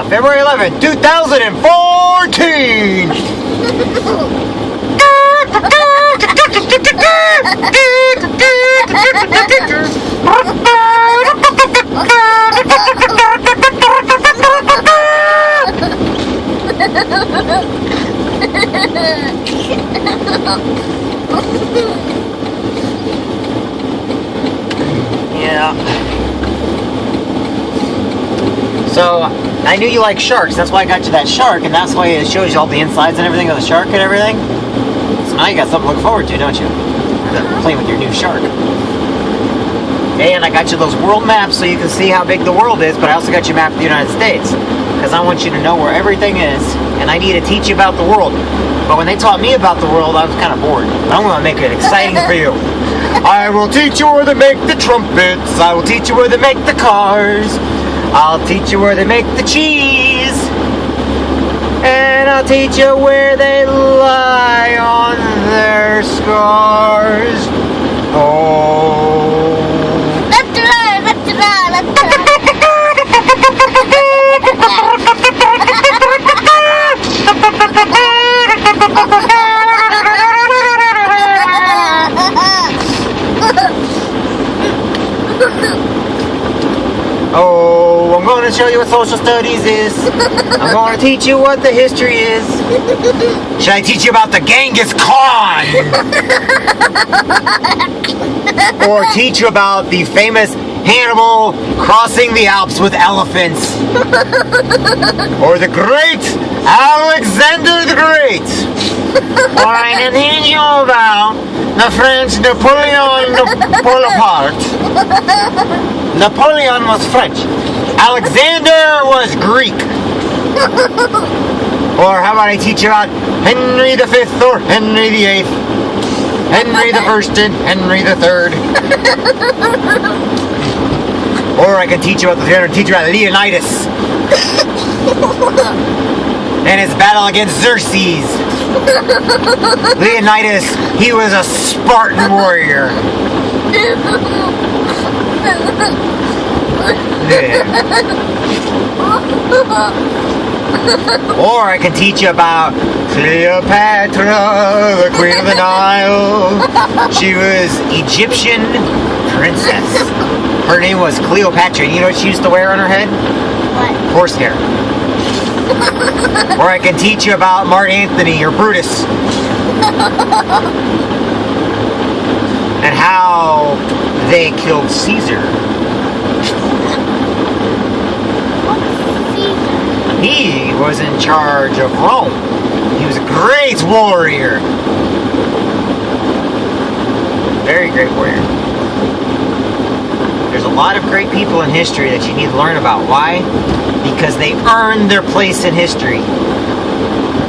February 11th, 2014. Yeah. So, I knew you like sharks, that's why I got you that shark, and that's why it shows you all the insides and everything of the shark and everything. So now you got something to look forward to, don't you? Playing with your new shark. And I got you those world maps so you can see how big the world is, but I also got you a map of the United States. Because I want you to know where everything is, and I need to teach you about the world. But when they taught me about the world, I was kind of bored. I'm going to make it exciting for you. I will teach you where they make the trumpets. I will teach you where they make the cars. I'll teach you where they make the cheese. And I'll teach you where they lie on their scars. Oh. Let's run, let's run, let's run. Oh, I'm going to show you what social studies is. I'm going to teach you what the history is. Should I teach you about the Genghis Khan? Or teach you about the famous Hannibal crossing the Alps with elephants? Or the great Alexander the Great? Or I can teach you about the French Napoleon Bonaparte. Napoleon was French. Alexander was Greek. Or how about I teach you about Henry V or Henry VIII, Henry I and Henry III. Or I can teach you about Leonidas and his battle against Xerxes. Leonidas, he was a Spartan warrior. Yeah. Or I can teach you about Cleopatra, the Queen of the Nile. She was Egyptian princess. Her name was Cleopatra. You know what she used to wear on her head? What? Horsehair. Or I can teach you about Mark Antony or Brutus. And how they killed Caesar. He was in charge of Rome. He was a great warrior. Very great warrior. There's a lot of great people in history that you need to learn about. Why? Because they earned their place in history.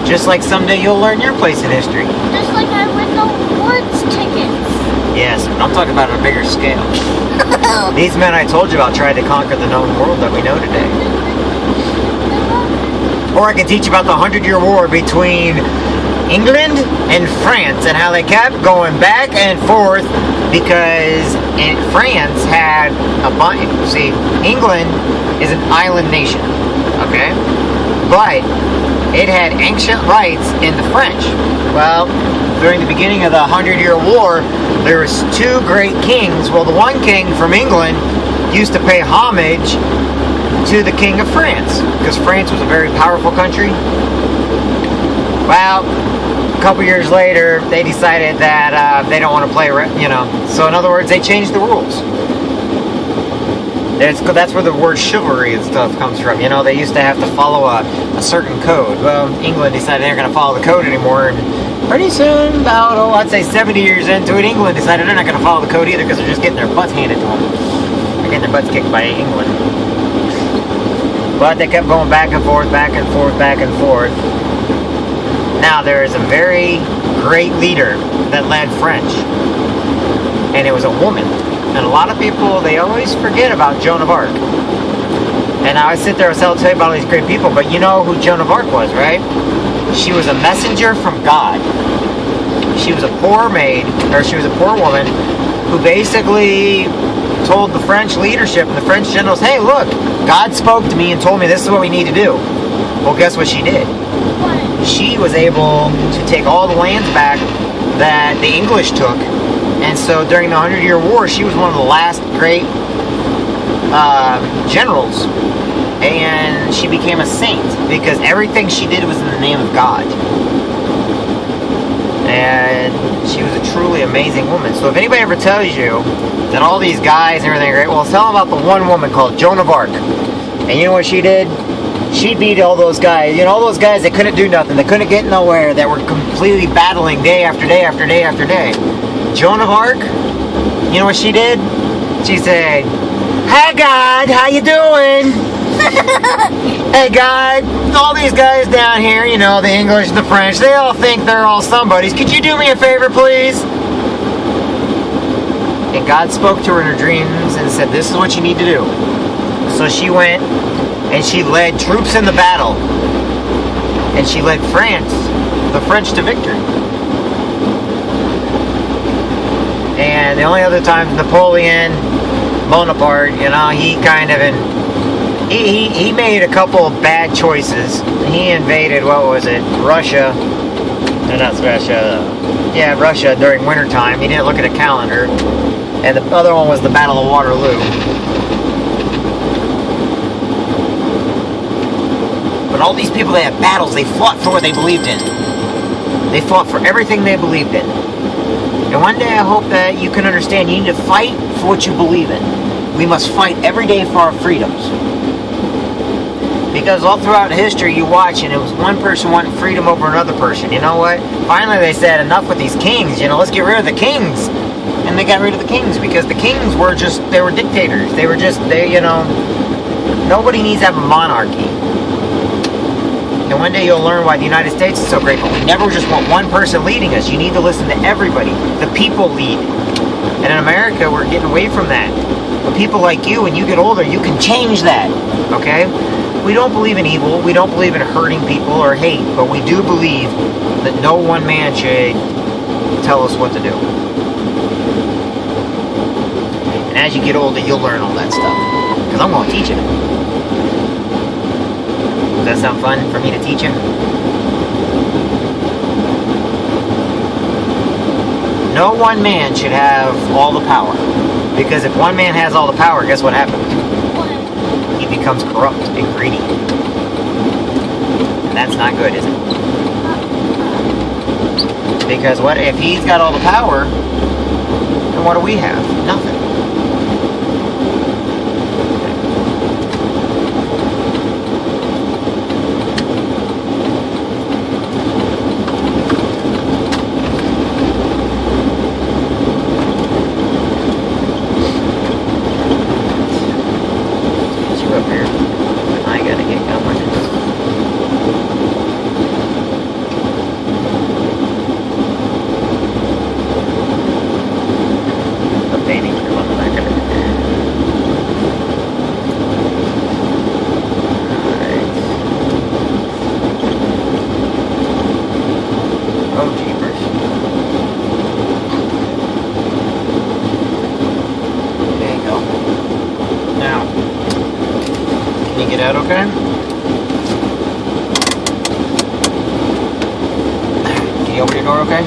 Just like someday you'll learn your place in history. Just like I win the awards tickets. Yes, but I'm talking about on a bigger scale. These men I told you about tried to conquer the known world that we know today. Or I can teach you about the 100-Year War between England and France and how they kept going back and forth because France had a bunch. See, England is an island nation, okay? But it had ancient rights in the French. Well, during the beginning of the 100-Year War, there was two great kings. Well, the one king from England used to pay homage to the King of France, because France was a very powerful country. Well, a couple years later, they decided that they don't want to play, so in other words, they changed the rules. That's where the word chivalry and stuff comes from. They used to have to follow a certain code. Well, England decided they weren't going to follow the code anymore, and pretty soon, about, I'd say 70 years into it, England decided they're not going to follow the code either because they're just getting their butts handed to them. They're getting their butts kicked by England. But they kept going back and forth, back and forth, back and forth. Now, there is a very great leader that led French. And it was a woman. And a lot of people, they always forget about Joan of Arc. And I sit there and tell you about all these great people, but you know who Joan of Arc was, right? She was a messenger from God. She was a poor maid, or she was a poor woman, who basically told the French leadership and the French generals, hey, look, God spoke to me and told me this is what we need to do. Well, guess what she did? What? She was able to take all the lands back that the English took. And so during the 100-Year War, she was one of the last great generals. And she became a saint because everything she did was in the name of God. And she was a truly amazing woman. So if anybody ever tells you that all these guys and everything are great, well, tell them about the one woman called Joan of Arc. And you know what she did? She beat all those guys. You know, all those guys that couldn't do nothing, that couldn't get nowhere, that were completely battling day after day after day after day. Joan of Arc, you know what she did? She said, hey God, how you doing? Hey God, all these guys down here, you know, the English and the French, they all think they're all somebodies. Could you do me a favor, please? And God spoke to her in her dreams and said, this is what you need to do. So she went and she led troops in the battle. And she led France, the French, to victory. And the only other time, Napoleon Bonaparte, you know, he kind of he made a couple of bad choices. He invaded, what was it, Russia. No, not Russia. Yeah, Russia during wintertime. He didn't look at a calendar. And the other one was the Battle of Waterloo. But all these people that had battles, they fought for what they believed in. They fought for everything they believed in. And one day I hope that you can understand you need to fight for what you believe in. We must fight every day for our freedoms. Because all throughout history you watch and it was one person wanting freedom over another person. You know what? Finally they said enough with these kings, you know, let's get rid of the kings. And they got rid of the kings because the kings were just, they were dictators. They were just, you know, nobody needs to have a monarchy. And one day you'll learn why the United States is so great, but we never just want one person leading us. You need to listen to everybody. The people lead. And in America, we're getting away from that. But people like you, when you get older, you can change that. Okay? We don't believe in evil. We don't believe in hurting people or hate. But we do believe that no one man should tell us what to do. And as you get older, you'll learn all that stuff. Because I'm going to teach it. Does that sound fun for me to teach you? No one man should have all the power. Because if one man has all the power, guess what happens? What? He becomes corrupt and greedy. And that's not good, is it? Because what if he's got all the power, then what do we have? Nothing. Okay? Can you open your door okay?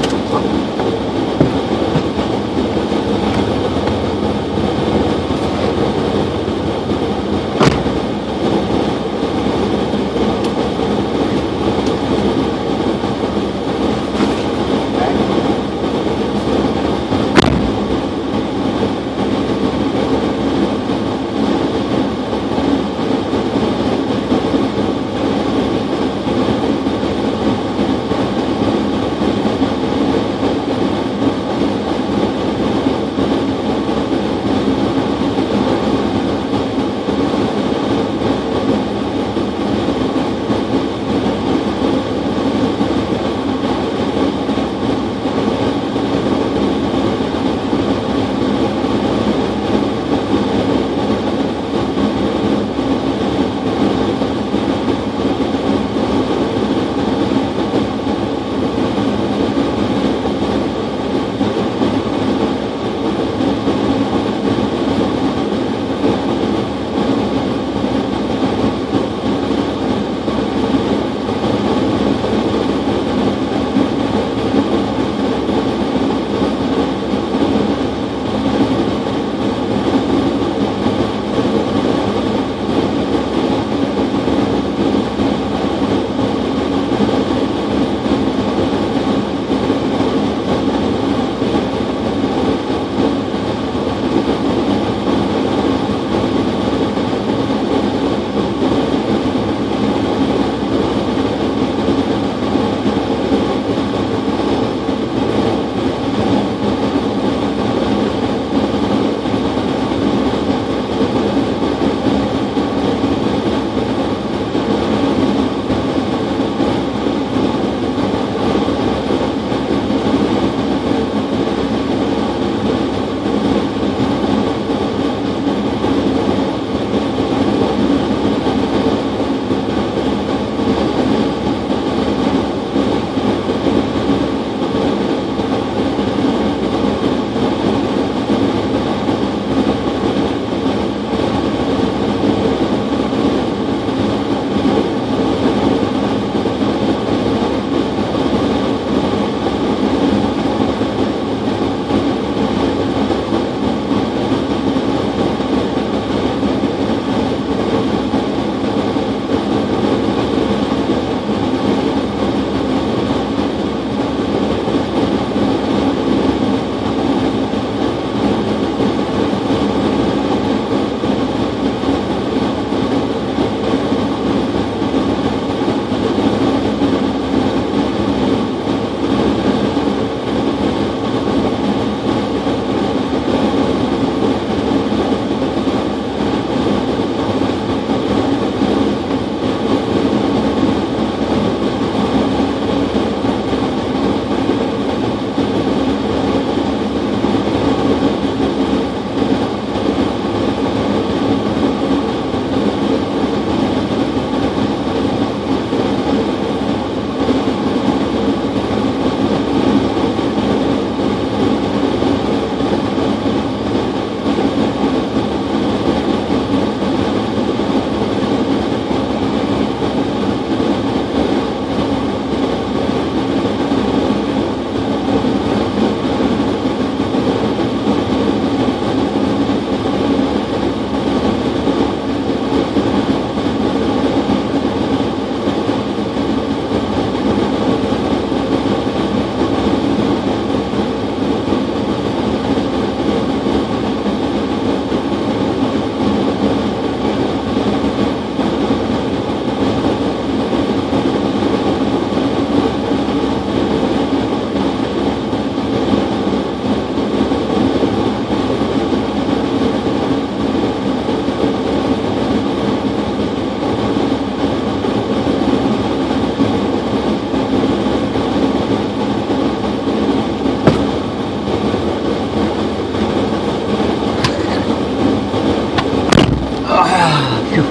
Phew.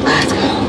Let's go.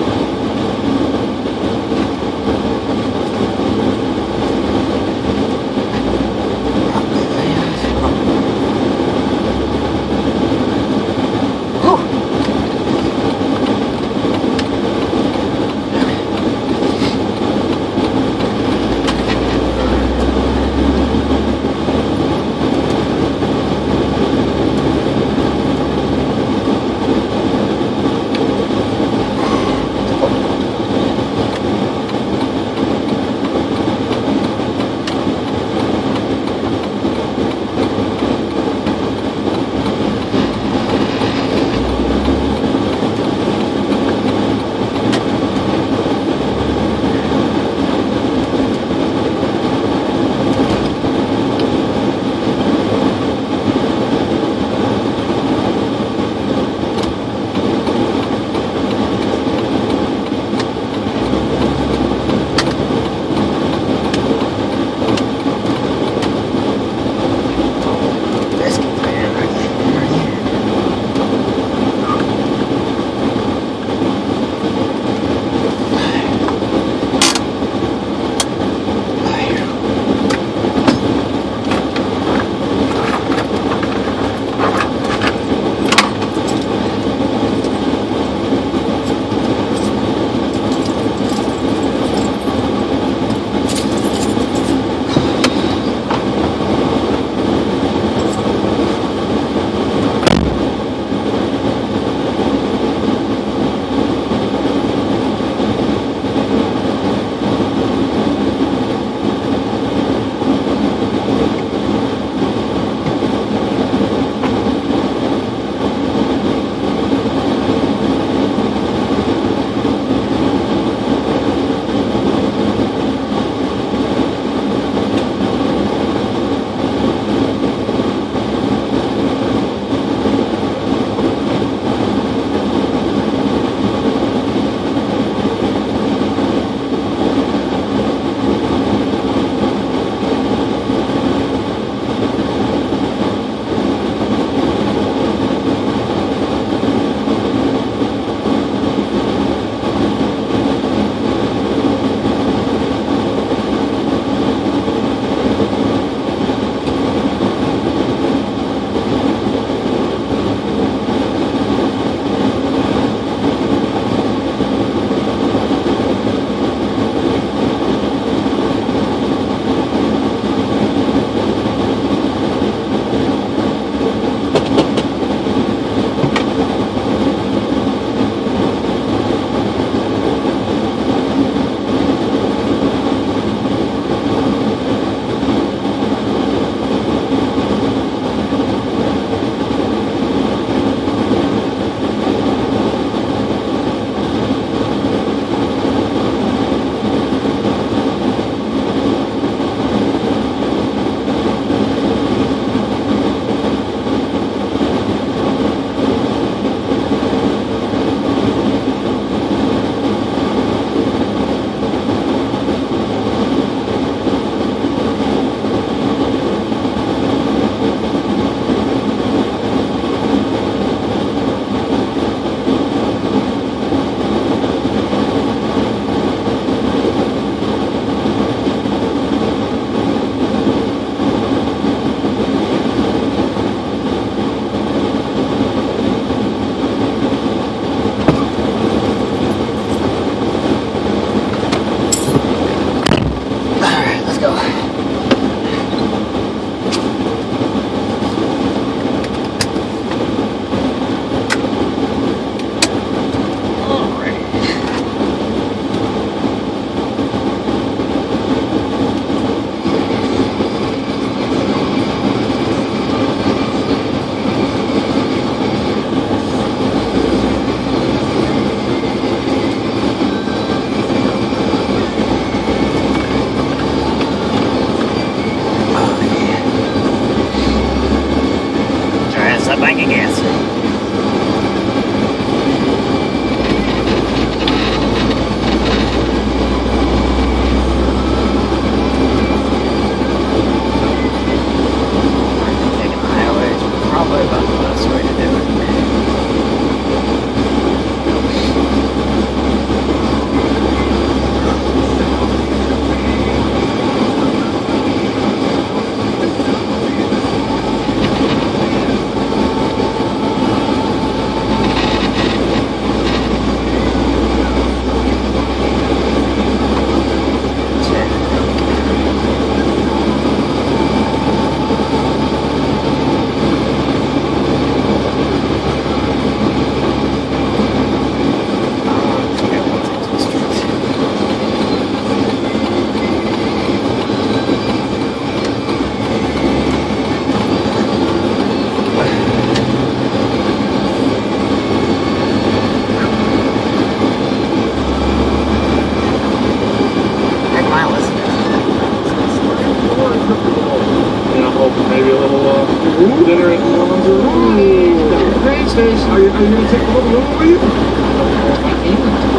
Are you gonna take the little woman with you?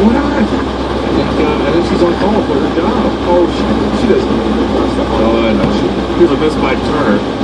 Why not? And then she's on call for her job. Oh, she doesn't need her stuff. Oh, I know. Here's a Miss Mike Turner.